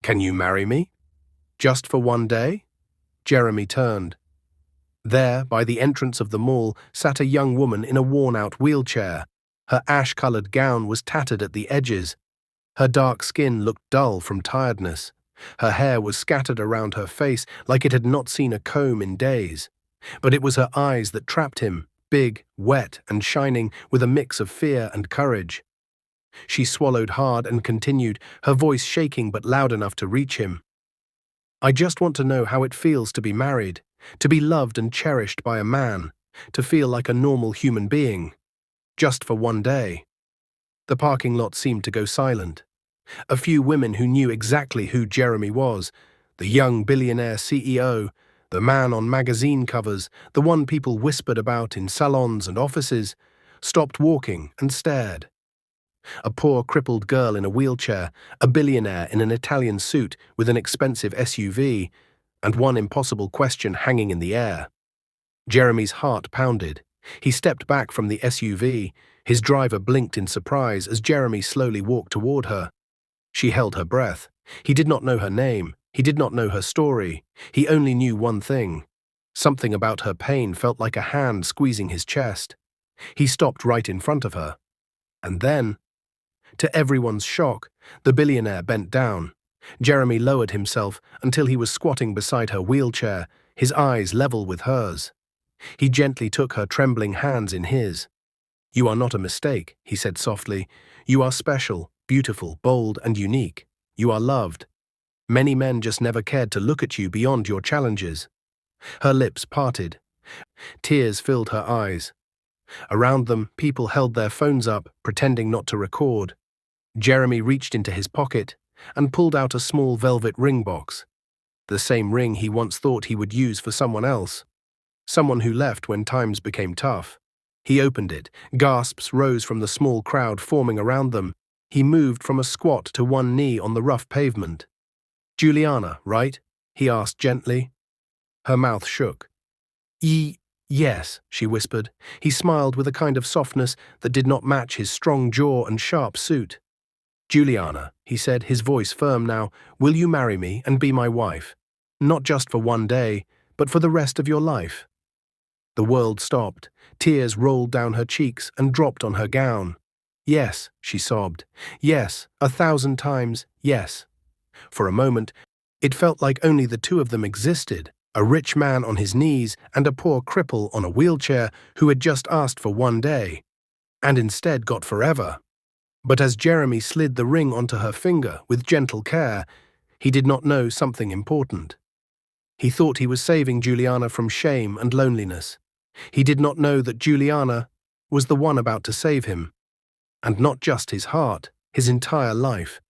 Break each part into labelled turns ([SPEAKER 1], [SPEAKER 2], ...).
[SPEAKER 1] Can you marry me? Just for one day? Jeremy turned. There, by the entrance of the mall, sat a young woman in a worn-out wheelchair. Her ash-colored gown was tattered at the edges. Her dark skin looked dull from tiredness. Her hair was scattered around her face like it had not seen a comb in days. But it was her eyes that trapped him, big, wet, and shining with a mix of fear and courage. She swallowed hard and continued, her voice shaking but loud enough to reach him. I just want to know how it feels to be married, to be loved and cherished by a man, to feel like a normal human being. Just for one day. The parking lot seemed to go silent. A few women who knew exactly who Jeremy was, the young billionaire CEO, the man on magazine covers, the one people whispered about in salons and offices, stopped walking and stared. A poor crippled girl in a wheelchair, a billionaire in an Italian suit with an expensive SUV, and one impossible question hanging in the air. Jeremy's heart pounded. He stepped back from the SUV. His driver blinked in surprise as Jeremy slowly walked toward her. She held her breath. He did not know her name. He did not know her story. He only knew one thing. Something about her pain felt like a hand squeezing his chest. He stopped right in front of her. And then, to everyone's shock, the billionaire bent down. Jeremy lowered himself until he was squatting beside her wheelchair, his eyes level with hers. He gently took her trembling hands in his. You are not a mistake, he said softly. You are special, beautiful, bold, and unique. You are loved. Many men just never cared to look at you beyond your challenges. Her lips parted. Tears filled her eyes. Around them, people held their phones up, pretending not to record. Jeremy reached into his pocket and pulled out a small velvet ring box. The same ring he once thought he would use for someone else. Someone who left when times became tough. He opened it. Gasps rose from the small crowd forming around them. He moved from a squat to one knee on the rough pavement. Juliana, right? He asked gently. Her mouth shook. Yes, she whispered. He smiled with a kind of softness that did not match his strong jaw and sharp suit. Juliana, he said, his voice firm now, will you marry me and be my wife? Not just for one day, but for the rest of your life. The world stopped. Tears rolled down her cheeks and dropped on her gown. Yes, she sobbed. Yes, 1,000 times, yes. For a moment, it felt like only the two of them existed, a rich man on his knees and a poor cripple on a wheelchair who had just asked for one day, and instead got forever. But as Jeremy slid the ring onto her finger with gentle care, he did not know something important. He thought he was saving Juliana from shame and loneliness. He did not know that Juliana was the one about to save him. And not just his heart, his entire life.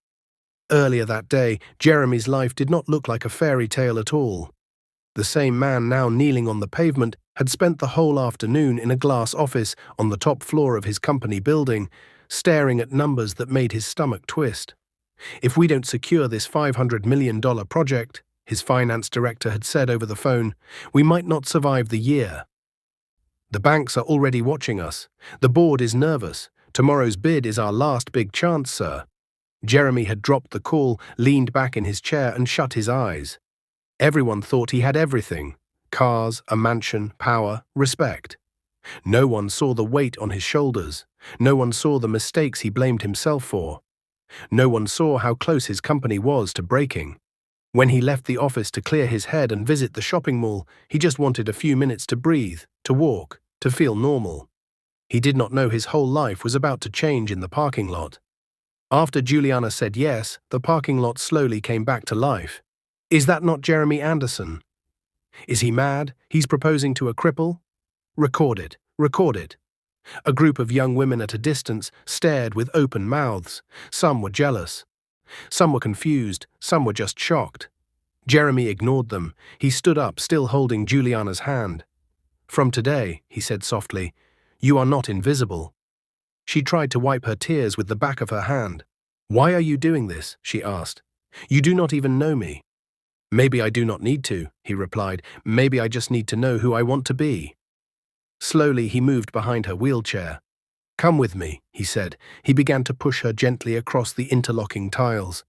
[SPEAKER 1] Earlier that day, Jeremy's life did not look like a fairy tale at all. The same man now kneeling on the pavement had spent the whole afternoon in a glass office on the top floor of his company building, staring at numbers that made his stomach twist. If we don't secure this $500 million project, his finance director had said over the phone, we might not survive the year. The banks are already watching us. The board is nervous. Tomorrow's bid is our last big chance, sir. Jeremy had dropped the call, leaned back in his chair and shut his eyes. Everyone thought he had everything. Cars, a mansion, power, respect. No one saw the weight on his shoulders. No one saw the mistakes he blamed himself for. No one saw how close his company was to breaking. When he left the office to clear his head and visit the shopping mall, he just wanted a few minutes to breathe, to walk, to feel normal. He did not know his whole life was about to change in the parking lot. After Juliana said yes, the parking lot slowly came back to life. Is that not Jeremy Anderson? Is he mad? He's proposing to a cripple? Record it. Record it. A group of young women at a distance stared with open mouths. Some were jealous. Some were confused. Some were just shocked. Jeremy ignored them. He stood up, still holding Juliana's hand. From today, he said softly, you are not invisible. She tried to wipe her tears with the back of her hand. Why are you doing this? She asked. You do not even know me. Maybe I do not need to, he replied. Maybe I just need to know who I want to be. Slowly, he moved behind her wheelchair. Come with me, he said. He began to push her gently across the interlocking tiles.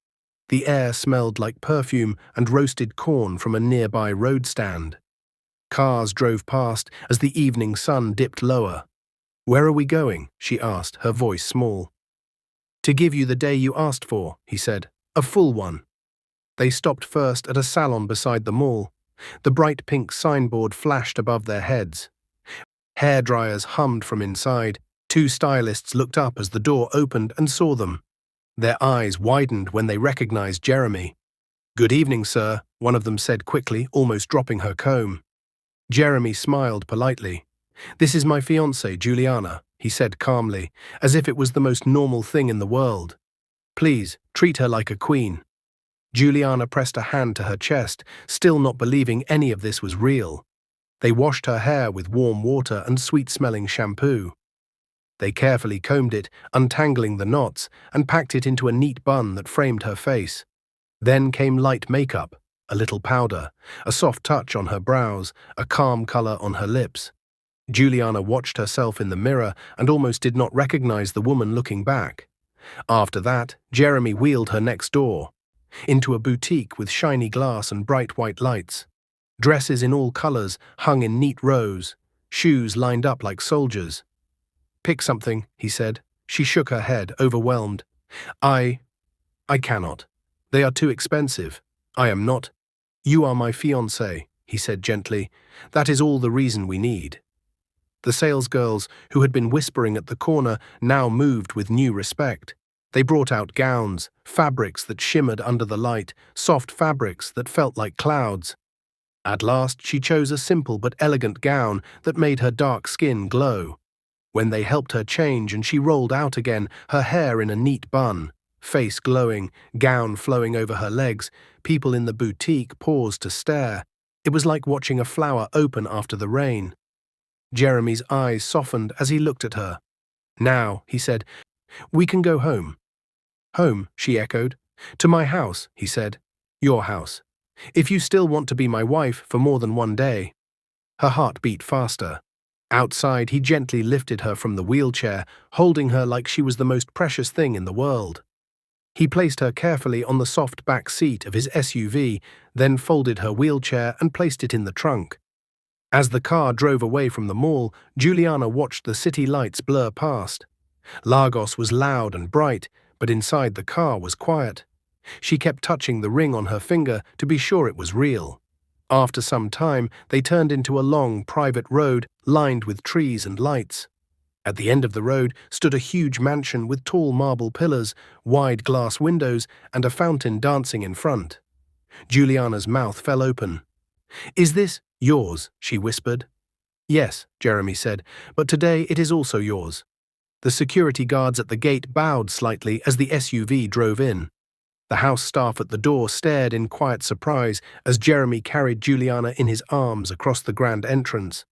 [SPEAKER 1] The air smelled like perfume and roasted corn from a nearby road stand. Cars drove past as the evening sun dipped lower. "Where are we going?" she asked, her voice small. "To give you the day you asked for," he said. "A full one." They stopped first at a salon beside the mall. The bright pink signboard flashed above their heads. Hairdryers hummed from inside. Two stylists looked up as the door opened and saw them. Their eyes widened when they recognized Jeremy. "Good evening, sir," one of them said quickly, almost dropping her comb. Jeremy smiled politely. "This is my fiancée, Juliana," he said calmly, as if it was the most normal thing in the world. "Please, treat her like a queen." Juliana pressed a hand to her chest, still not believing any of this was real. They washed her hair with warm water and sweet-smelling shampoo. They carefully combed it, untangling the knots, and packed it into a neat bun that framed her face. Then came light makeup, a little powder, a soft touch on her brows, a calm color on her lips. Juliana watched herself in the mirror and almost did not recognize the woman looking back. After that, Jeremy wheeled her next door, into a boutique with shiny glass and bright white lights. Dresses in all colors hung in neat rows, shoes lined up like soldiers. "Pick something," he said. She shook her head, overwhelmed. I cannot. They are too expensive. I am not." "You are my fiancée," he said gently. "That is all the reason we need." The salesgirls, who had been whispering at the corner, now moved with new respect. They brought out gowns, fabrics that shimmered under the light, soft fabrics that felt like clouds. At last she chose a simple but elegant gown that made her dark skin glow. When they helped her change and she rolled out again, her hair in a neat bun, face glowing, gown flowing over her legs, people in the boutique paused to stare. It was like watching a flower open after the rain. Jeremy's eyes softened as he looked at her. "Now," he said, "we can go home." "Home," she echoed. "To my house," he said. "Your house. If you still want to be my wife for more than one day." Her heart beat faster. Outside, he gently lifted her from the wheelchair, holding her like she was the most precious thing in the world. He placed her carefully on the soft back seat of his SUV, then folded her wheelchair and placed it in the trunk. As the car drove away from the mall, Juliana watched the city lights blur past. Lagos was loud and bright, but inside the car was quiet. She kept touching the ring on her finger to be sure it was real. After some time, they turned into a long, private road lined with trees and lights. At the end of the road stood a huge mansion with tall marble pillars, wide glass windows, and a fountain dancing in front. Juliana's mouth fell open. "Is this yours?" she whispered. "Yes," Jeremy said, "but today it is also yours." The security guards at the gate bowed slightly as the SUV drove in. The house staff at the door stared in quiet surprise as Jeremy carried Juliana in his arms across the grand entrance.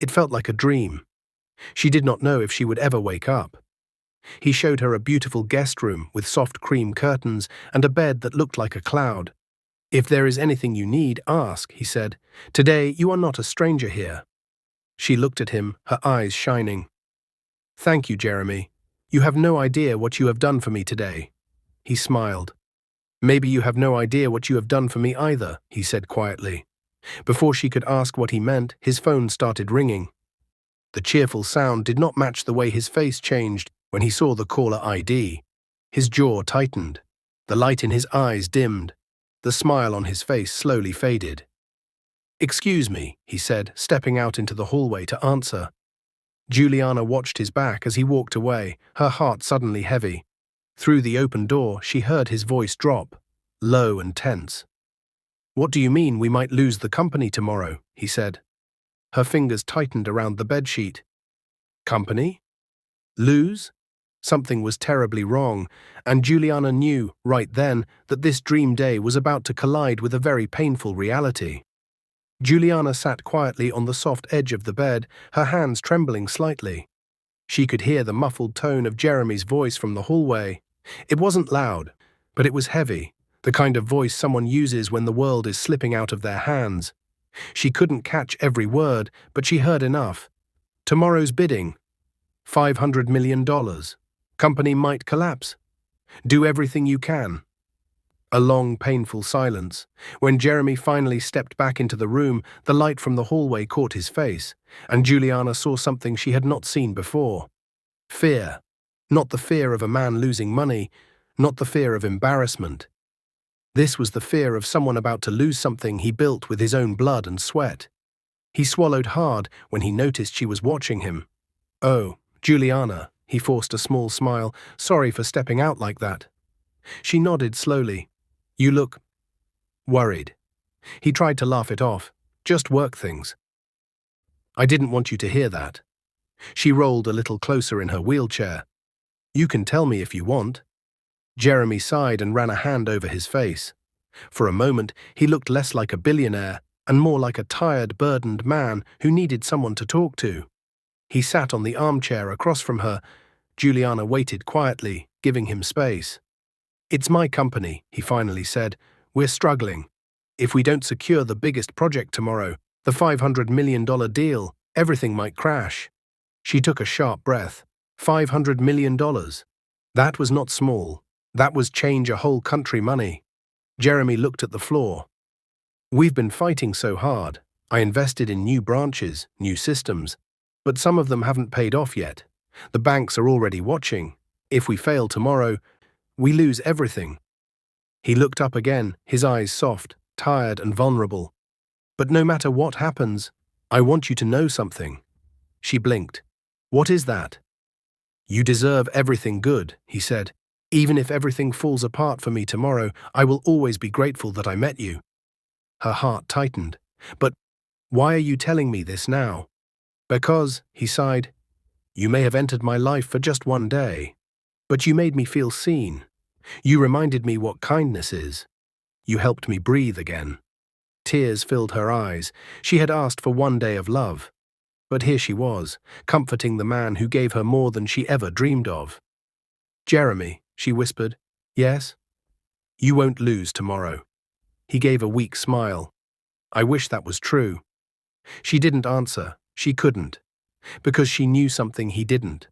[SPEAKER 1] It felt like a dream. She did not know if she would ever wake up. He showed her a beautiful guest room with soft cream curtains and a bed that looked like a cloud. "If there is anything you need, ask," he said. "Today you are not a stranger here." She looked at him, her eyes shining. "Thank you, Jeremy. You have no idea what you have done for me today." He smiled. "Maybe you have no idea what you have done for me either," he said quietly. Before she could ask what he meant, his phone started ringing. The cheerful sound did not match the way his face changed when he saw the caller ID. His jaw tightened. The light in his eyes dimmed. The smile on his face slowly faded. "Excuse me," he said, stepping out into the hallway to answer. Juliana watched his back as he walked away, her heart suddenly heavy. Through the open door, she heard his voice drop, low and tense. "What do you mean we might lose the company tomorrow?" he said. Her fingers tightened around the bedsheet. "Company? Lose?" Something was terribly wrong, and Juliana knew, right then, that this dream day was about to collide with a very painful reality. Juliana sat quietly on the soft edge of the bed, her hands trembling slightly. She could hear the muffled tone of Jeremy's voice from the hallway. It wasn't loud, but it was heavy, the kind of voice someone uses when the world is slipping out of their hands. She couldn't catch every word, but she heard enough. "Tomorrow's bidding. $500 million. Company might collapse. Do everything you can." A long, painful silence. When Jeremy finally stepped back into the room, the light from the hallway caught his face, and Juliana saw something she had not seen before. Fear. Not the fear of a man losing money, not the fear of embarrassment. This was the fear of someone about to lose something he built with his own blood and sweat. He swallowed hard when he noticed she was watching him. "Oh, Juliana," he forced a small smile. "Sorry for stepping out like that." She nodded slowly. "You look worried." He tried to laugh it off. "Just work things." "I didn't want you to hear that." She rolled a little closer in her wheelchair. "You can tell me if you want." Jeremy sighed and ran a hand over his face. For a moment, he looked less like a billionaire and more like a tired, burdened man who needed someone to talk to. He sat on the armchair across from her. Juliana waited quietly, giving him space. "It's my company," he finally said. "We're struggling. If we don't secure the biggest project tomorrow, the $500 million deal, everything might crash." She took a sharp breath. $500 million. That was not small. That was change a whole country money. Jeremy looked at the floor. "We've been fighting so hard. I invested in new branches, new systems, but some of them haven't paid off yet. The banks are already watching. If we fail tomorrow, we lose everything." He looked up again, his eyes soft, tired and vulnerable. "But no matter what happens, I want you to know something." She blinked. "What is that?" "You deserve everything good," he said. "Even if everything falls apart for me tomorrow, I will always be grateful that I met you." Her heart tightened. "But why are you telling me this now?" "Because," he sighed, "you may have entered my life for just one day, but you made me feel seen. You reminded me what kindness is. You helped me breathe again." Tears filled her eyes. She had asked for one day of love. But here she was, comforting the man who gave her more than she ever dreamed of. "Jeremy," she whispered. "Yes?" "You won't lose tomorrow." He gave a weak smile. "I wish that was true." She didn't answer. She couldn't. Because she knew something he didn't.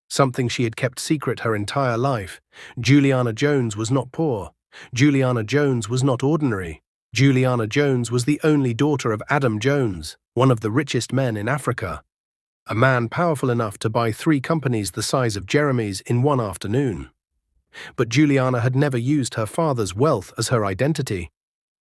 [SPEAKER 1] Something she had kept secret her entire life. Juliana Jones was not poor. Juliana Jones was not ordinary. Juliana Jones was the only daughter of Adam Jones, one of the richest men in Africa. A man powerful enough to buy 3 companies the size of Jeremy's in one afternoon. But Juliana had never used her father's wealth as her identity.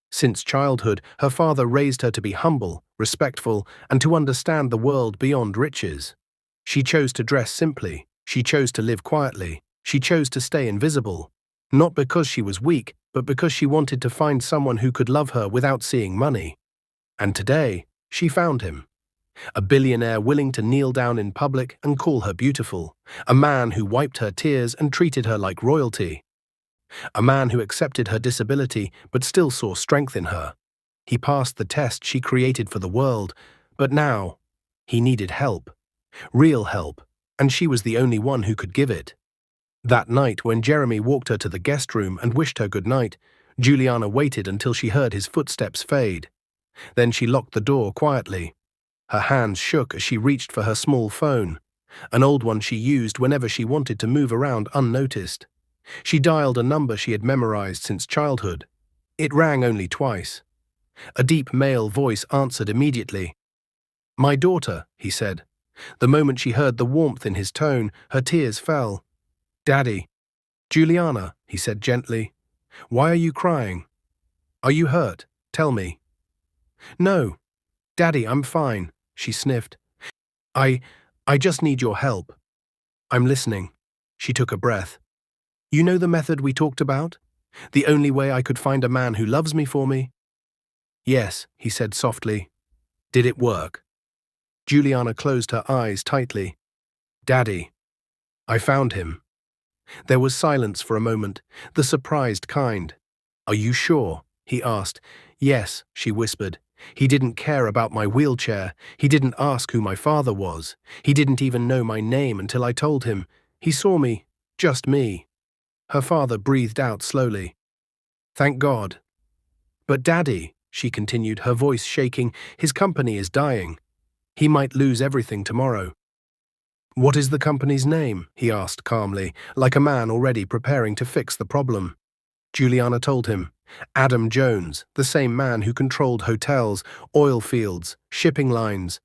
[SPEAKER 1] Since childhood, her father raised her to be humble, respectful, and to understand the world beyond riches. She chose to dress simply. She chose to live quietly. She chose to stay invisible. Not because she was weak, but because she wanted to find someone who could love her without seeing money. And today, she found him. A billionaire willing to kneel down in public and call her beautiful. A man who wiped her tears and treated her like royalty. A man who accepted her disability but still saw strength in her. He passed the test she created for the world, but now he needed help. Real help, and she was the only one who could give it. That night, when Jeremy walked her to the guest room and wished her good night, Juliana waited until she heard his footsteps fade. Then she locked the door quietly. Her hands shook as she reached for her small phone, an old one she used whenever she wanted to move around unnoticed. She dialed a number she had memorized since childhood. It rang only twice. A deep male voice answered immediately. "My daughter," he said. The moment she heard the warmth in his tone, her tears fell. "Daddy." "Juliana," he said gently. "Why are you crying? Are you hurt? Tell me." "No. Daddy, I'm fine," she sniffed. I just need your help." "I'm listening." She took a breath. "You know the method we talked about? The only way I could find a man who loves me for me?" "Yes," he said softly. "Did it work?" Juliana closed her eyes tightly. "Daddy." "I found him." There was silence for a moment, the surprised kind. "Are you sure?" he asked. "Yes," she whispered. "He didn't care about my wheelchair. He didn't ask who my father was. He didn't even know my name until I told him. He saw me, just me." Her father breathed out slowly. "Thank God." "But Daddy," she continued, her voice shaking, "his company is dying. He might lose everything tomorrow." "What is the company's name?" he asked calmly, like a man already preparing to fix the problem. Juliana told him. Adam Jones, the same man who controlled hotels, oil fields, shipping lines,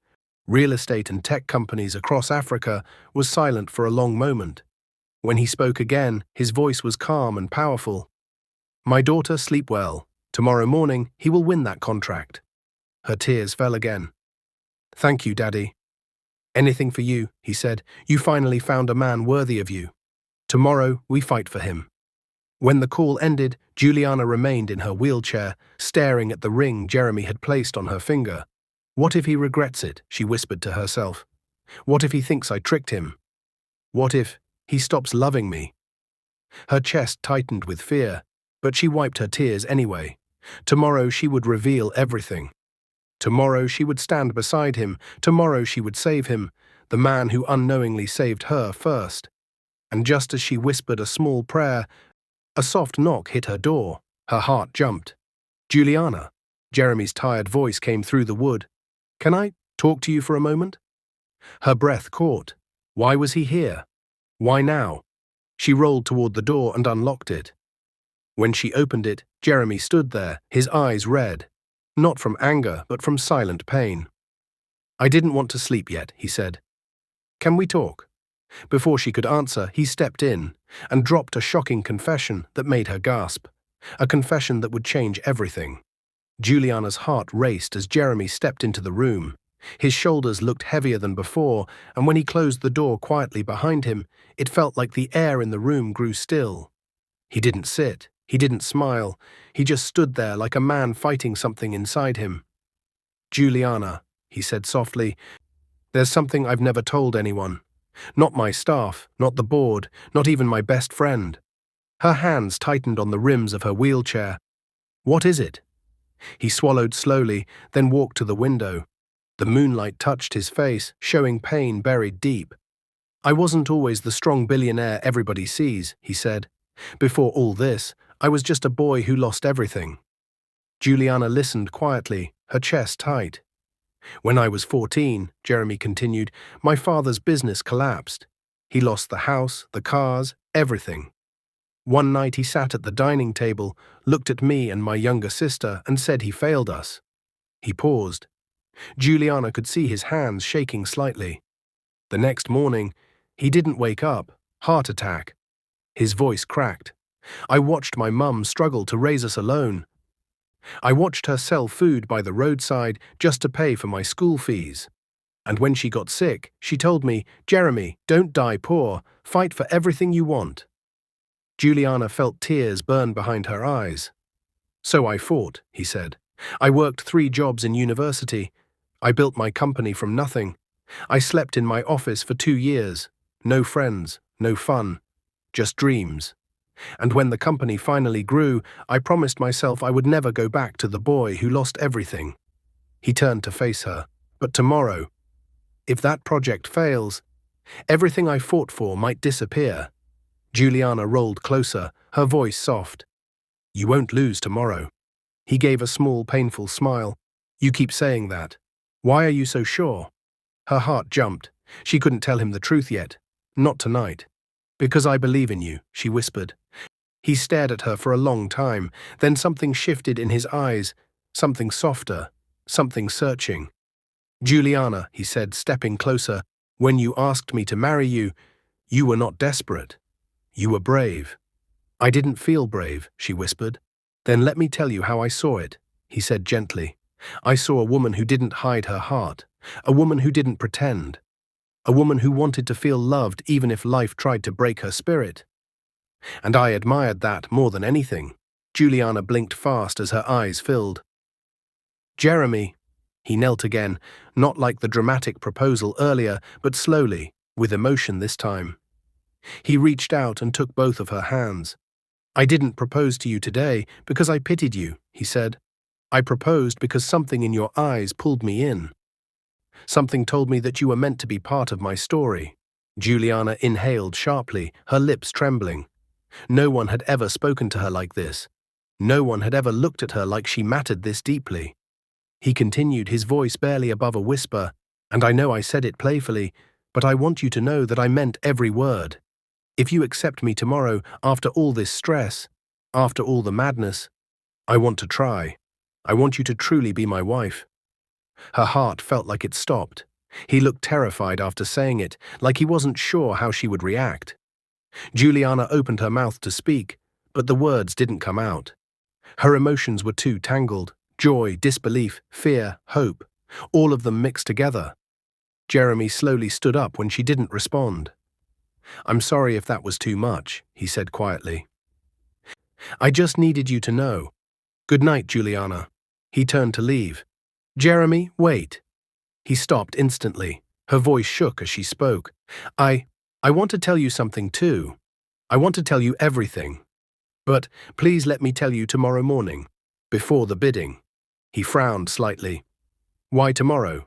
[SPEAKER 1] real estate and tech companies across Africa, was silent for a long moment. When he spoke again, his voice was calm and powerful. My daughter, sleep well. Tomorrow morning, he will win that contract. Her tears fell again. Thank you, Daddy. Anything for you, he said. You finally found a man worthy of you. Tomorrow, we fight for him. When the call ended, Juliana remained in her wheelchair, staring at the ring Jeremy had placed on her finger. What if he regrets it, she whispered to herself. What if he thinks I tricked him? What if he stops loving me? Her chest tightened with fear, but she wiped her tears anyway. Tomorrow she would reveal everything. Tomorrow she would stand beside him. Tomorrow she would save him, the man who unknowingly saved her first. And just as she whispered a small prayer, a soft knock hit her door. Her heart jumped. Juliana. Jeremy's tired voice came through the wood. Can I talk to you for a moment? Her breath caught. Why was he here? Why now? She rolled toward the door and unlocked it. When she opened it, Jeremy stood there, his eyes red. Not from anger, but from silent pain. I didn't want to sleep yet, he said. Can we talk? Before she could answer, he stepped in and dropped a shocking confession that made her gasp. A confession that would change everything. Juliana's heart raced as Jeremy stepped into the room. His shoulders looked heavier than before, and when he closed the door quietly behind him, it felt like the air in the room grew still. He didn't sit. He didn't smile. He just stood there like a man fighting something inside him. Juliana, he said softly, there's something I've never told anyone. Not my staff, not the board, not even my best friend. Her hands tightened on the rims of her wheelchair. What is it? He swallowed slowly, then walked to the window. The moonlight touched his face, showing pain buried deep. I wasn't always the strong billionaire everybody sees, he said. Before all this, I was just a boy who lost everything. Juliana listened quietly, her chest tight. When I was 14, Jeremy continued, my father's business collapsed. He lost the house, the cars, everything. One night he sat at the dining table, looked at me and my younger sister, and said he failed us. He paused. Juliana could see his hands shaking slightly. The next morning, he didn't wake up. Heart attack. His voice cracked. I watched my mum struggle to raise us alone. I watched her sell food by the roadside just to pay for my school fees. And when she got sick, she told me, Jeremy, don't die poor, fight for everything you want. Juliana felt tears burn behind her eyes. So I fought, he said. I worked 3 jobs in university. I built my company from nothing. I slept in my office for 2 years. No friends, no fun, just dreams. And when the company finally grew, I promised myself I would never go back to the boy who lost everything. He turned to face her. But tomorrow, if that project fails, everything I fought for might disappear. Juliana rolled closer, her voice soft. You won't lose tomorrow. He gave a small, painful smile. You keep saying that. Why are you so sure? Her heart jumped. She couldn't tell him the truth yet. Not tonight. Because I believe in you, she whispered. He stared at her for a long time, then something shifted in his eyes, something softer, something searching. Juliana, he said, stepping closer, when you asked me to marry you, you were not desperate. You were brave. I didn't feel brave, she whispered. Then let me tell you how I saw it, he said gently. I saw a woman who didn't hide her heart, a woman who didn't pretend, a woman who wanted to feel loved even if life tried to break her spirit. And I admired that more than anything. Juliana blinked fast as her eyes filled. Jeremy, he knelt again, not like the dramatic proposal earlier, but slowly, with emotion this time. He reached out and took both of her hands. I didn't propose to you today because I pitied you, he said. I proposed because something in your eyes pulled me in. Something told me that you were meant to be part of my story. Juliana inhaled sharply, her lips trembling. No one had ever spoken to her like this. No one had ever looked at her like she mattered this deeply. He continued, his voice barely above a whisper, and I know I said it playfully, but I want you to know that I meant every word. If you accept me tomorrow, after all this stress, After all the madness, I want to try. I want you to truly be my wife. Her heart felt like it stopped. He looked terrified after saying it, like he wasn't sure how she would react. Juliana opened her mouth to speak, but the words didn't come out. Her emotions were too tangled: joy, disbelief, fear, hope, all of them mixed together. Jeremy slowly stood up when she didn't respond. "I'm sorry if that was too much," he said quietly. "I just needed you to know. Good night, Juliana." He turned to leave. "Jeremy, wait." He stopped instantly. Her voice shook as she spoke. I want to tell you something too. I want to tell you everything. But please let me tell you tomorrow morning, before the bidding." He frowned slightly. "Why tomorrow?"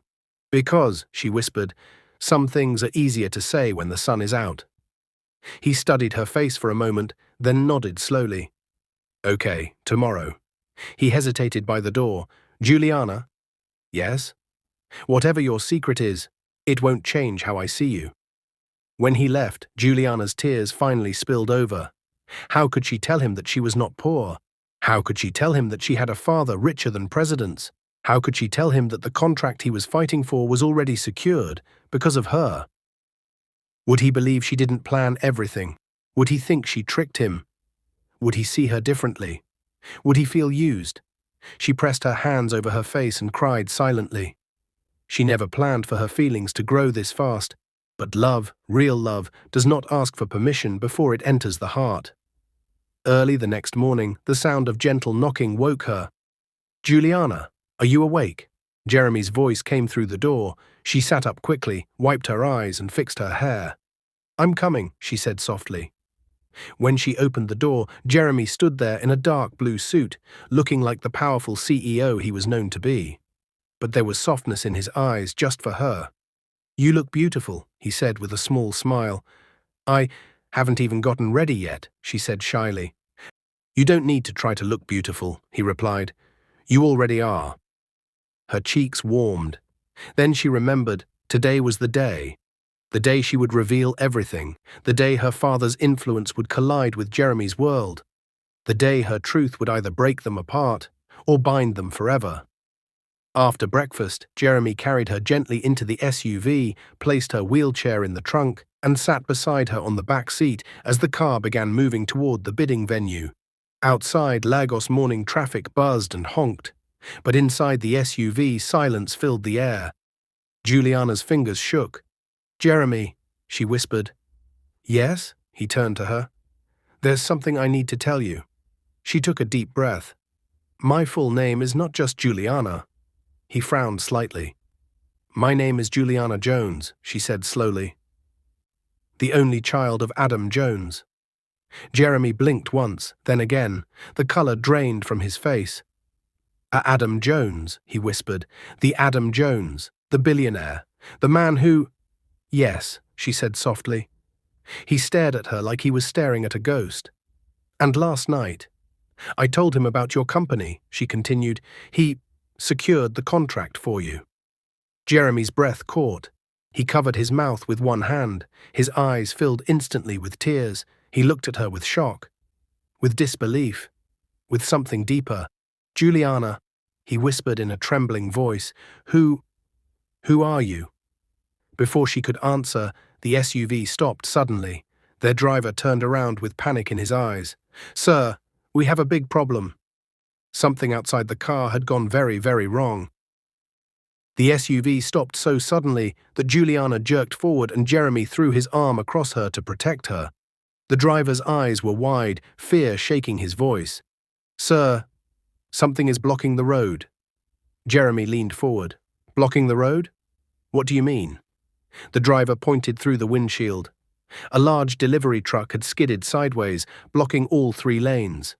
[SPEAKER 1] "Because," she whispered, "some things are easier to say when the sun is out." He studied her face for a moment, then nodded slowly. "Okay, tomorrow." He hesitated by the door. "Juliana?" "Yes?" "Whatever your secret is, it won't change how I see you." When he left, Juliana's tears finally spilled over. How could she tell him that she was not poor? How could she tell him that she had a father richer than presidents? How could she tell him that the contract he was fighting for was already secured because of her? Would he believe she didn't plan everything? Would he think she tricked him? Would he see her differently? Would he feel used? She pressed her hands over her face and cried silently. She never planned for her feelings to grow this fast, but love, real love, does not ask for permission before it enters the heart. Early the next morning, the sound of gentle knocking woke her. "Juliana, are you awake?" Jeremy's voice came through the door. She sat up quickly, wiped her eyes, and fixed her hair. "I'm coming," she said softly. When she opened the door, Jeremy stood there in a dark blue suit, looking like the powerful CEO he was known to be. But there was softness in his eyes just for her. "You look beautiful," he said with a small smile. "I haven't even gotten ready yet," she said shyly. "You don't need to try to look beautiful," he replied. "You already are." Her cheeks warmed. Then she remembered today was the day she would reveal everything, the day her father's influence would collide with Jeremy's world, the day her truth would either break them apart or bind them forever. After breakfast, Jeremy carried her gently into the SUV, placed her wheelchair in the trunk, and sat beside her on the back seat as the car began moving toward the bidding venue. Outside, Lagos morning traffic buzzed and honked, but inside the SUV, silence filled the air. Juliana's fingers shook. "Jeremy," she whispered. "Yes?" He turned to her. "There's something I need to tell you." She took a deep breath. "My full name is not just Juliana." He frowned slightly. "My name is Juliana Jones," she said slowly. "The only child of Adam Jones." Jeremy blinked once, then again. The color drained from his face. "Adam Jones," he whispered. "The Adam Jones, the billionaire, the man who—" "Yes," she said softly. He stared at her like he was staring at a ghost. "And last night, I told him about your company," she continued. "He secured the contract for you." Jeremy's breath caught. He covered his mouth with one hand. His eyes filled instantly with tears. He looked at her with shock, with disbelief, with something deeper. "Juliana," he whispered in a trembling voice, Who are you?" Before she could answer, the SUV stopped suddenly. Their driver turned around with panic in his eyes. "Sir, we have a big problem." Something outside the car had gone very, very wrong. The SUV stopped so suddenly that Juliana jerked forward and Jeremy threw his arm across her to protect her. The driver's eyes were wide, fear shaking his voice. "Sir, something is blocking the road." Jeremy leaned forward. "Blocking the road? What do you mean?" The driver pointed through the windshield. A large delivery truck had skidded sideways, blocking all 3 lanes.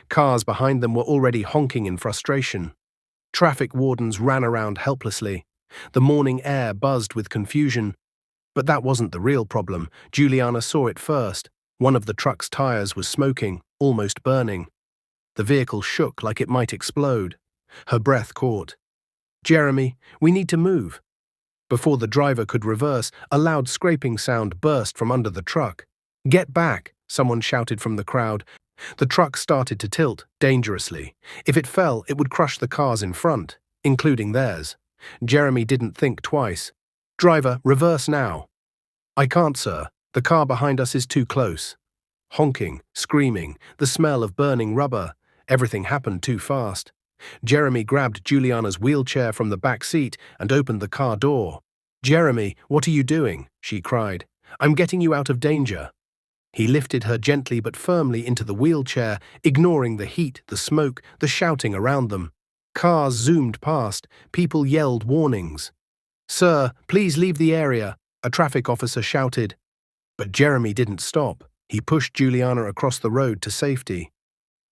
[SPEAKER 1] Cars behind them were already honking in frustration. Traffic wardens ran around helplessly. The morning air buzzed with confusion. But that wasn't the real problem. Juliana saw it first. One of the truck's tires was smoking, almost burning. The vehicle shook like it might explode. Her breath caught. "Jeremy, we need to move." Before the driver could reverse, a loud scraping sound burst from under the truck. "Get back," someone shouted from the crowd. The truck started to tilt, dangerously. If it fell, it would crush the cars in front, including theirs. Jeremy didn't think twice. "Driver, reverse now." "I can't, sir. The car behind us is too close." Honking, screaming, the smell of burning rubber. Everything happened too fast. Jeremy grabbed Juliana's wheelchair from the back seat and opened the car door. "Jeremy, what are you doing?" she cried. "I'm getting you out of danger." He lifted her gently but firmly into the wheelchair, ignoring the heat, the smoke, the shouting around them. Cars zoomed past, people yelled warnings. "Sir, please leave the area," a traffic officer shouted. But Jeremy didn't stop. He pushed Juliana across the road to safety.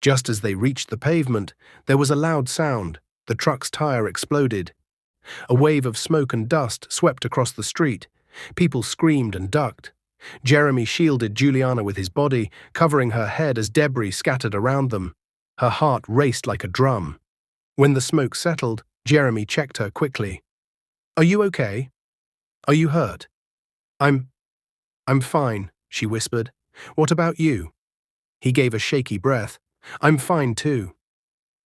[SPEAKER 1] Just as they reached the pavement, there was a loud sound. The truck's tire exploded. A wave of smoke and dust swept across the street. People screamed and ducked. Jeremy shielded Juliana with his body, covering her head as debris scattered around them. Her heart raced like a drum. When the smoke settled, Jeremy checked her quickly. "Are you okay? Are you hurt?" I'm fine," she whispered. "What about you?" He gave a shaky breath. "I'm fine too."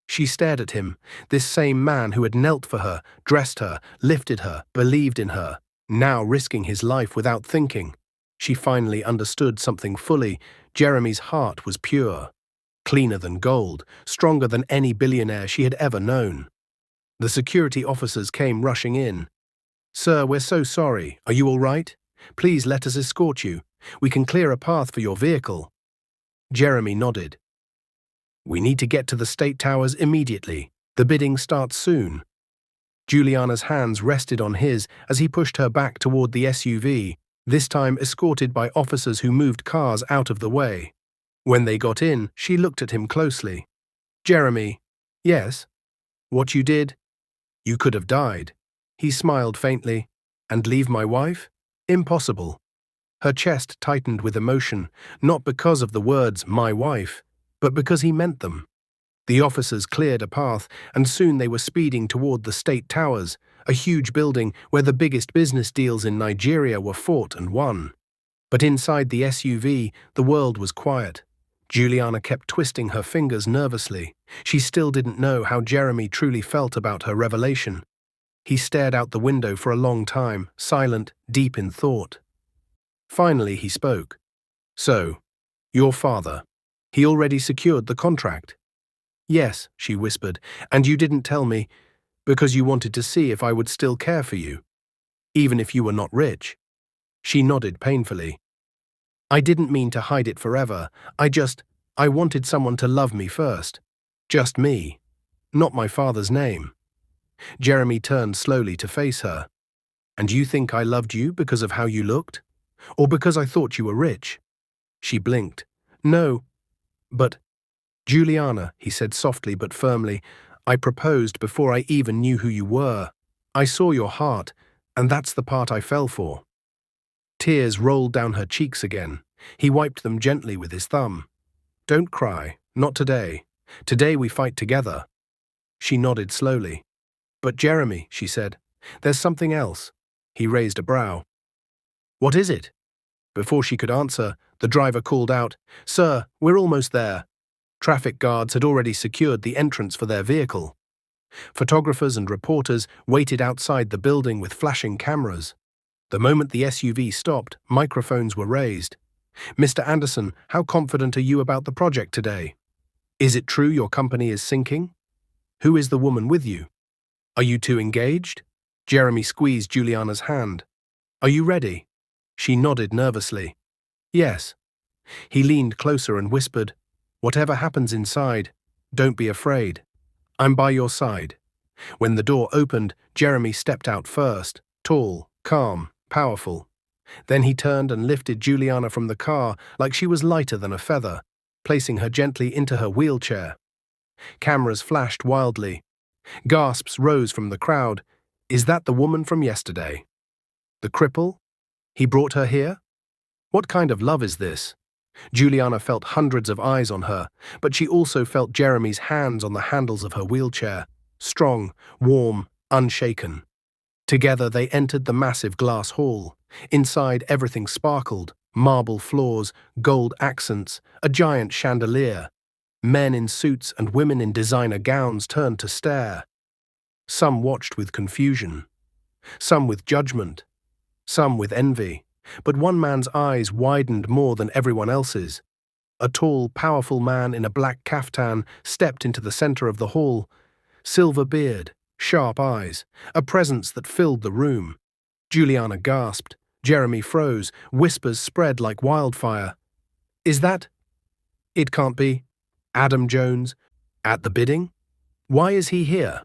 [SPEAKER 1] She stared at him, this same man who had knelt for her, dressed her, lifted her, believed in her, now risking his life without thinking. She finally understood something fully. Jeremy's heart was pure, cleaner than gold, stronger than any billionaire she had ever known. The security officers came rushing in. "Sir, we're so sorry. Are you all right? Please let us escort you. We can clear a path for your vehicle." Jeremy nodded. "We need to get to the State Towers immediately. The bidding starts soon." Juliana's hands rested on his as he pushed her back toward the SUV, this time escorted by officers who moved cars out of the way. When they got in, she looked at him closely. "Jeremy." "Yes?" "What you did? You could have died." He smiled faintly. "And leave my wife? Impossible." Her chest tightened with emotion, not because of the words, "my wife," but because he meant them. The officers cleared a path, and soon they were speeding toward the State Towers, a huge building where the biggest business deals in Nigeria were fought and won. But inside the SUV, the world was quiet. Juliana kept twisting her fingers nervously. She still didn't know how Jeremy truly felt about her revelation. He stared out the window for a long time, silent, deep in thought. Finally he spoke. "So, your father, he already secured the contract?" "Yes," she whispered, "and you didn't tell me, because you wanted to see if I would still care for you, even if you were not rich." She nodded painfully. "I didn't mean to hide it forever. I wanted someone to love me first. Just me. Not my father's name." Jeremy turned slowly to face her. "And you think I loved you because of how you looked? Or because I thought you were rich?" She blinked. "No, but—" "Juliana," he said softly but firmly, "I proposed before I even knew who you were. I saw your heart, and that's the part I fell for." Tears rolled down her cheeks again. He wiped them gently with his thumb. "Don't cry, not today. Today we fight together." She nodded slowly. "But Jeremy," she said, "there's something else." He raised a brow. "What is it?" Before she could answer, the driver called out, "Sir, we're almost there." Traffic guards had already secured the entrance for their vehicle. Photographers and reporters waited outside the building with flashing cameras. The moment the SUV stopped, microphones were raised. "Mr. Anderson, how confident are you about the project today? Is it true your company is sinking? Who is the woman with you? Are you two engaged?" Jeremy squeezed Juliana's hand. "Are you ready?" She nodded nervously. "Yes." He leaned closer and whispered, "Whatever happens inside, don't be afraid. I'm by your side." When the door opened, Jeremy stepped out first, tall, calm, powerful. Then he turned and lifted Juliana from the car like she was lighter than a feather, placing her gently into her wheelchair. Cameras flashed wildly. Gasps rose from the crowd. "Is that the woman from yesterday? The cripple? He brought her here? What kind of love is this?" Juliana felt hundreds of eyes on her, but she also felt Jeremy's hands on the handles of her wheelchair, strong, warm, unshaken. Together they entered the massive glass hall. Inside everything sparkled, Marble floors, gold accents, a giant chandelier. Men in suits and women in designer gowns turned to stare. Some watched with confusion, some with judgment, some with envy. But one man's eyes widened more than everyone else's. A tall, powerful man in a black caftan stepped into the center of the hall. Silver beard, sharp eyes, a presence that filled the room. Juliana gasped. Jeremy froze. Whispers spread like wildfire. Is that? It can't be. Adam Jones? At the bidding? Why is he here?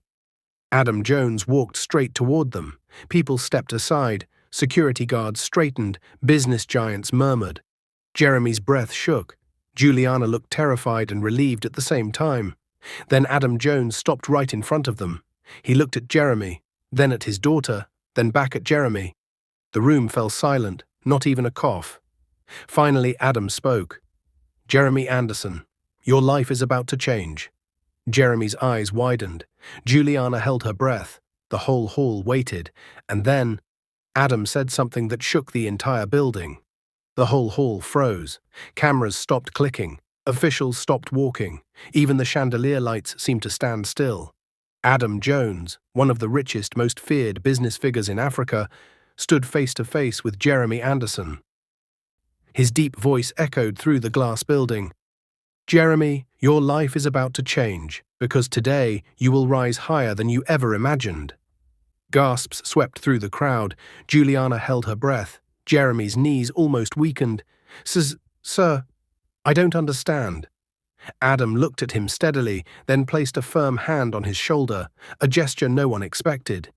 [SPEAKER 1] Adam Jones walked straight toward them. People stepped aside. Security guards straightened. Business giants murmured. Jeremy's breath shook. Juliana looked terrified and relieved at the same time. Then Adam Jones stopped right in front of them. He looked at Jeremy, then at his daughter, then back at Jeremy. The room fell silent, not even a cough. Finally, Adam spoke. Jeremy Anderson, your life is about to change. Jeremy's eyes widened. Juliana held her breath. The whole hall waited, and then Adam said something that shook the entire building. The whole hall froze. Cameras stopped clicking. Officials stopped walking. Even the chandelier lights seemed to stand still. Adam Jones, one of the richest, most feared business figures in Africa, stood face to face with Jeremy Anderson. His deep voice echoed through the glass building. Jeremy, your life is about to change, because today you will rise higher than you ever imagined. Gasps swept through the crowd. Juliana held her breath. Jeremy's knees almost weakened. Sir, I don't understand. Adam looked at him steadily, then placed a firm hand on his shoulder, a gesture no one expected.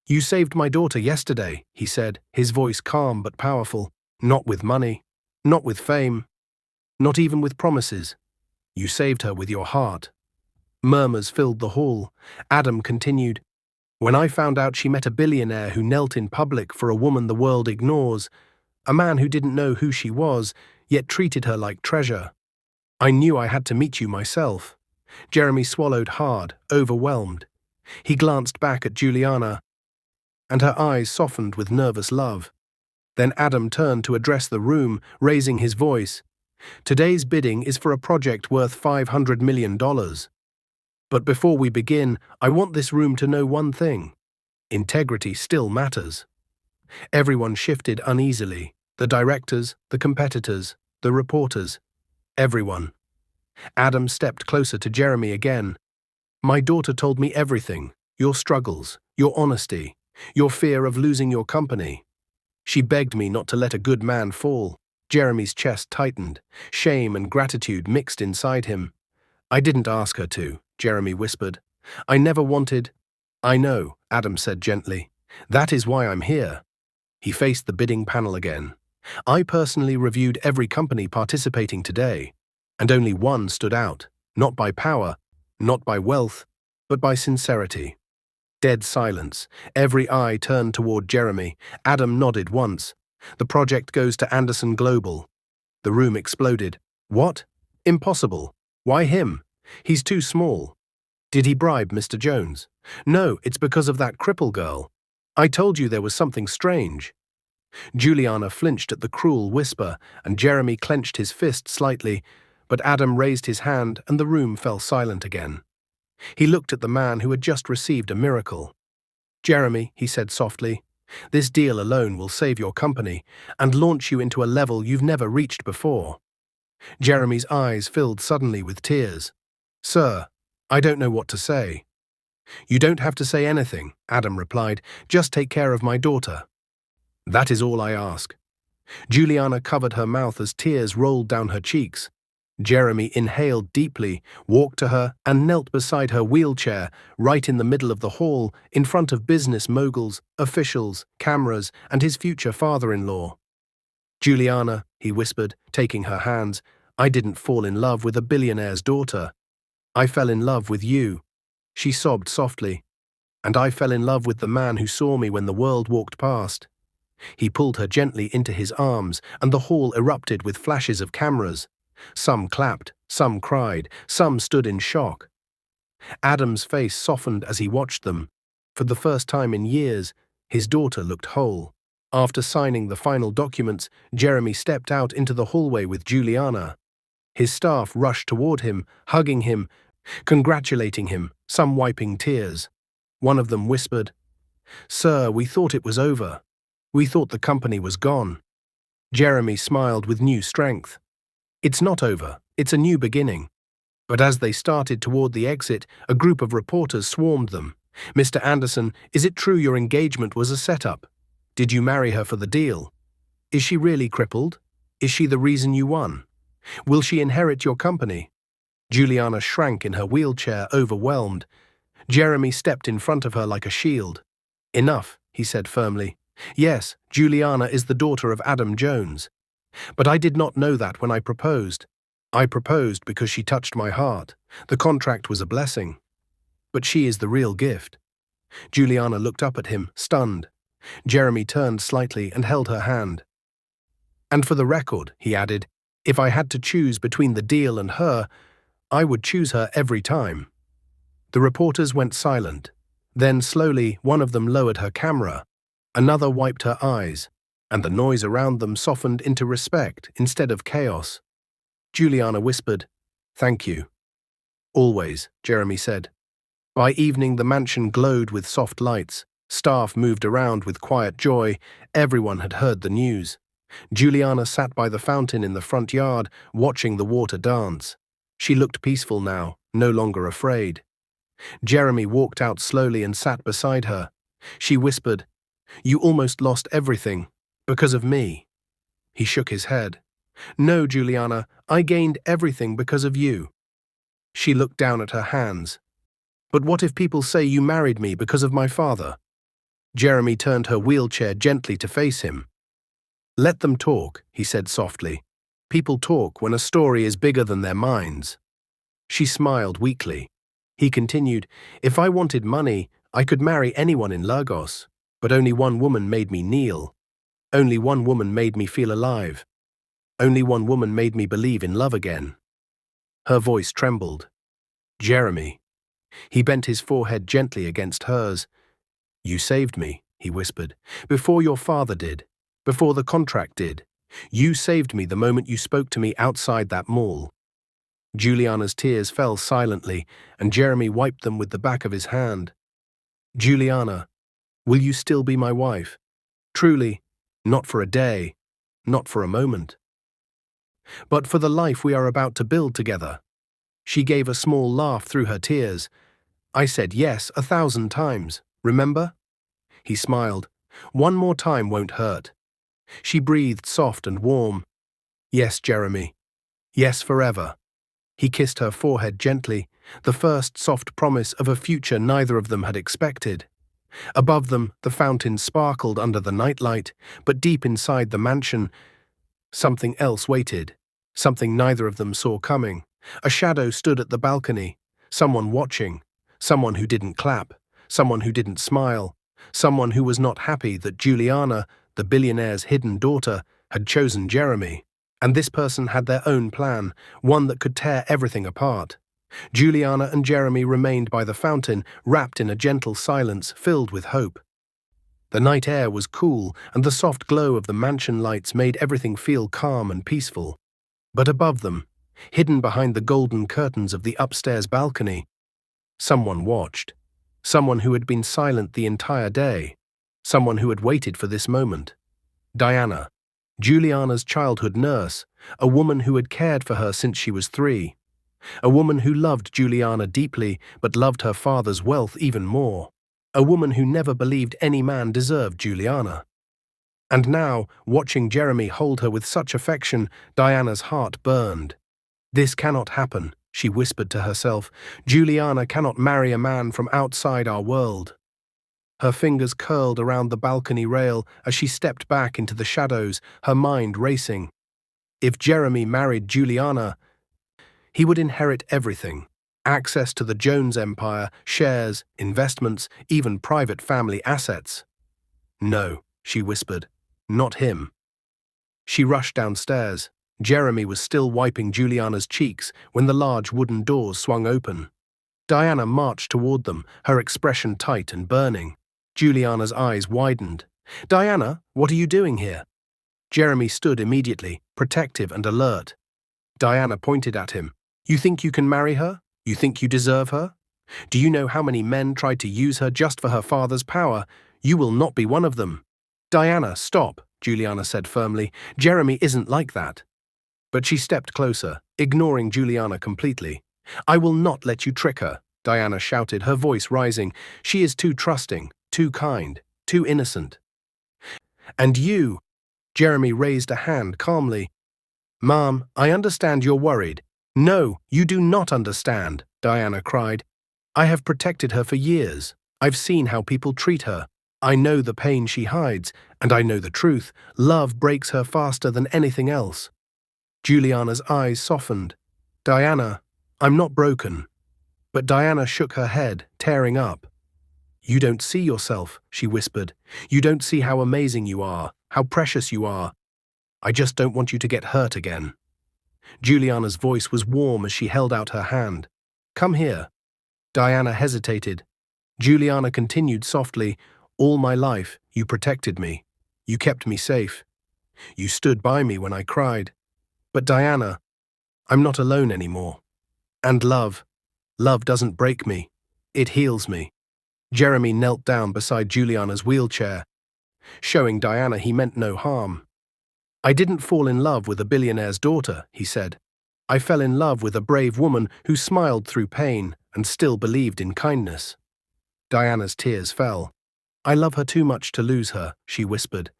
[SPEAKER 1] You saved my daughter yesterday, he said, his voice calm but powerful. Not with money, not with fame, not even with promises. You saved her with your heart. Murmurs filled the hall. Adam continued, when I found out she met a billionaire who knelt in public for a woman the world ignores, a man who didn't know who she was, yet treated her like treasure, I knew I had to meet you myself. Jeremy swallowed hard, overwhelmed. He glanced back at Juliana, and her eyes softened with nervous love. Then Adam turned to address the room, raising his voice. Today's bidding is for a project worth $500 million. But before we begin, I want this room to know one thing. Integrity still matters. Everyone shifted uneasily. The directors, the competitors, the reporters. Everyone. Adam stepped closer to Jeremy again. My daughter told me everything. Your struggles, your honesty, your fear of losing your company. She begged me not to let a good man fall. Jeremy's chest tightened. Shame and gratitude mixed inside him. I didn't ask her to, Jeremy whispered. I never wanted. I know, Adam said gently. That is why I'm here. He faced the bidding panel again. I personally reviewed every company participating today, and only one stood out, not by power, not by wealth, but by sincerity. Dead silence. Every eye turned toward Jeremy. Adam nodded once. The project goes to Anderson Global. The room exploded. What? Impossible. Why him? He's too small. Did he bribe Mr. Jones? No, it's because of that Cripple girl. I told you there was something strange. Juliana flinched at the cruel whisper, and Jeremy clenched his fist slightly, but Adam raised his hand and the room fell silent again. He looked at the man who had just received a miracle. Jeremy, he said softly, this deal alone will save your company and launch you into a level you've never reached before. Jeremy's eyes filled suddenly with tears. Sir, I don't know what to say. You don't have to say anything, Adam replied. Just take care of my daughter. That is all I ask. Juliana covered her mouth as tears rolled down her cheeks. Jeremy inhaled deeply, walked to her, and knelt beside her wheelchair, right in the middle of the hall, in front of business moguls, officials, cameras, and his future father-in-law. Juliana, he whispered, taking her hands, I didn't fall in love with a billionaire's daughter. I fell in love with you. She sobbed softly. And I fell in love with the man who saw me when the world walked past. He pulled her gently into his arms, and the hall erupted with flashes of cameras. Some clapped, some cried, some stood in shock. Adam's face softened as he watched them. For the first time in years, his daughter looked whole. After signing the final documents, Jeremy stepped out into the hallway with Juliana. His staff rushed toward him, hugging him, congratulating him, some wiping tears. One of them whispered, "Sir, we thought it was over. We thought the company was gone." Jeremy smiled with new strength. "It's not over, it's a new beginning." But as they started toward the exit, a group of reporters swarmed them. "Mr. Anderson, is it true your engagement was a setup? Did you marry her for the deal? Is she really crippled? Is she the reason you won? Will she inherit your company?" Juliana shrank in her wheelchair, overwhelmed. Jeremy stepped in front of her like a shield. "Enough," he said firmly. "Yes, Juliana is the daughter of Adam Jones. But I did not know that when I proposed. I proposed because she touched my heart. The contract was a blessing. But she is the real gift." Juliana looked up at him, stunned. Jeremy turned slightly and held her hand. "And for the record," he added, "if I had to choose between the deal and her, I would choose her every time." The reporters went silent. Then slowly one of them lowered her camera. Another wiped her eyes, and the noise around them softened into respect instead of chaos. Juliana whispered, "Thank you." "Always," Jeremy said. By evening the mansion glowed with soft lights. Staff moved around with quiet joy. Everyone had heard the news. Juliana sat by the fountain in the front yard, watching the water dance. She looked peaceful now, no longer afraid. Jeremy walked out slowly and sat beside her. She whispered, "You almost lost everything, because of me." He shook his head. "No, Juliana, I gained everything because of you." She looked down at her hands. "But what if people say you married me because of my father?" Jeremy turned her wheelchair gently to face him. "Let them talk," he said softly. "People talk when a story is bigger than their minds." She smiled weakly. He continued, "If I wanted money, I could marry anyone in Lagos, but only one woman made me kneel. Only one woman made me feel alive. Only one woman made me believe in love again." Her voice trembled. "Jeremy." He bent his forehead gently against hers. "You saved me," he whispered, "before your father did, before the contract did. You saved me the moment you spoke to me outside that mall." Juliana's tears fell silently, and Jeremy wiped them with the back of his hand. "Juliana, will you still be my wife? Truly, not for a day, not for a moment, but for the life we are about to build together." She gave a small laugh through her tears. "I said yes 1,000 times, remember?" He smiled. "One more time won't hurt." She breathed soft and warm. "Yes, Jeremy. Yes, forever." He kissed her forehead gently, the first soft promise of a future neither of them had expected. Above them, the fountain sparkled under the nightlight, but deep inside the mansion, something else waited, something neither of them saw coming. A shadow stood at the balcony, someone watching, someone who didn't clap, someone who didn't smile, someone who was not happy that Juliana, the billionaire's hidden daughter, had chosen Jeremy. And this person had their own plan, one that could tear everything apart. Juliana and Jeremy remained by the fountain, wrapped in a gentle silence filled with hope. The night air was cool, and the soft glow of the mansion lights made everything feel calm and peaceful. But above them, hidden behind the golden curtains of the upstairs balcony, someone watched. Someone who had been silent the entire day. Someone who had waited for this moment. Diana, Juliana's childhood nurse, a woman who had cared for her since she was 3. A woman who loved Juliana deeply but loved her father's wealth even more. A woman who never believed any man deserved Juliana. And now, watching Jeremy hold her with such affection, Diana's heart burned. "This cannot happen," she whispered to herself. "Juliana cannot marry a man from outside our world." Her fingers curled around the balcony rail as she stepped back into the shadows, her mind racing. If Jeremy married Juliana, he would inherit everything. Access to the Jones empire, shares, investments, even private family assets. "No," she whispered, "not him." She rushed downstairs. Jeremy was still wiping Juliana's cheeks when the large wooden doors swung open. Diana marched toward them, her expression tight and burning. Juliana's eyes widened. "Diana, what are you doing here?" Jeremy stood immediately, protective and alert. Diana pointed at him. "You think you can marry her? You think you deserve her? Do you know how many men tried to use her just for her father's power? You will not be one of them." "Diana, stop," Juliana said firmly. "Jeremy isn't like that." But she stepped closer, ignoring Juliana completely. "I will not let you trick her," Diana shouted, her voice rising. "She is too trusting, too kind, too innocent." "And you?" Jeremy raised a hand calmly. "Mom, I understand you're worried." "No, you do not understand," Diana cried. "I have protected her for years. I've seen how people treat her. I know the pain she hides, and I know the truth. Love breaks her faster than anything else." Juliana's eyes softened. "Diana, I'm not broken." But Diana shook her head, tearing up. "You don't see yourself," she whispered. "You don't see how amazing you are, how precious you are. I just don't want you to get hurt again." Juliana's voice was warm as she held out her hand. "Come here." Diana hesitated. Juliana continued softly, "All my life, you protected me. You kept me safe. You stood by me when I cried. But Diana, I'm not alone anymore. And love doesn't break me. It heals me." Jeremy knelt down beside Juliana's wheelchair, showing Diana he meant no harm. "I didn't fall in love with a billionaire's daughter," he said. "I fell in love with a brave woman who smiled through pain and still believed in kindness." Diana's tears fell. "I love her too much to lose her," she whispered.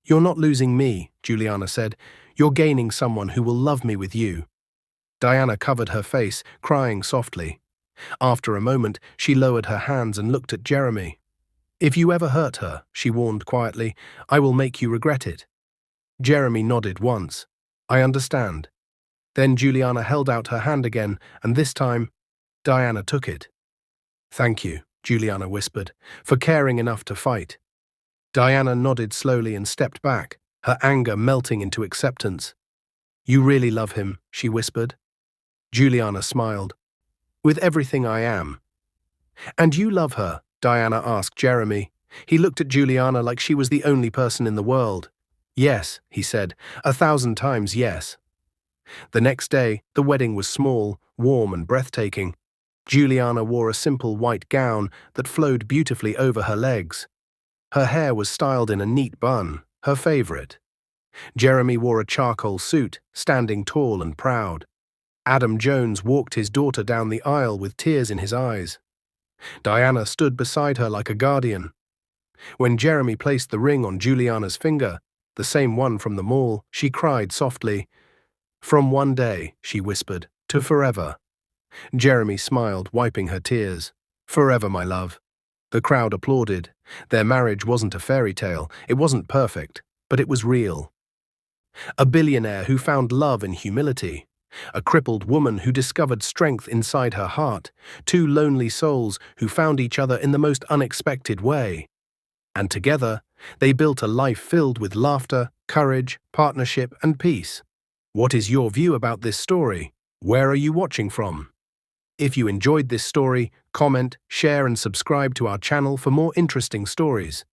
[SPEAKER 1] "You're not losing me," Juliana said. "You're gaining someone who will love me with you." Diana covered her face, crying softly. After a moment, she lowered her hands and looked at Jeremy. "If you ever hurt her," she warned quietly, "I will make you regret it." Jeremy nodded once. "I understand." Then Juliana held out her hand again, and this time, Diana took it. "Thank you," Juliana whispered, "for caring enough to fight." Diana nodded slowly and stepped back, her anger melting into acceptance. "You really love him," she whispered. Juliana smiled. "With everything I am." "And you love her?" Diana asked Jeremy. He looked at Juliana like she was the only person in the world. "Yes," he said, 1,000 times yes." The next day, the wedding was small, warm and breathtaking. Juliana wore a simple white gown that flowed beautifully over her legs. Her hair was styled in a neat bun, her favorite. Jeremy wore a charcoal suit, standing tall and proud. Adam Jones walked his daughter down the aisle with tears in his eyes. Diana stood beside her like a guardian. When Jeremy placed the ring on Juliana's finger, the same one from the mall, she cried softly. "From one day," she whispered, "to forever." Jeremy smiled, wiping her tears. "Forever, my love." The crowd applauded. Their marriage wasn't a fairy tale, it wasn't perfect, but it was real. A billionaire who found love in humility. A crippled woman who discovered strength inside her heart. Two lonely souls who found each other in the most unexpected way. And together, they built a life filled with laughter, courage, partnership, and peace. What is your view about this story? Where are you watching from? If you enjoyed this story, comment, share, and subscribe to our channel for more interesting stories.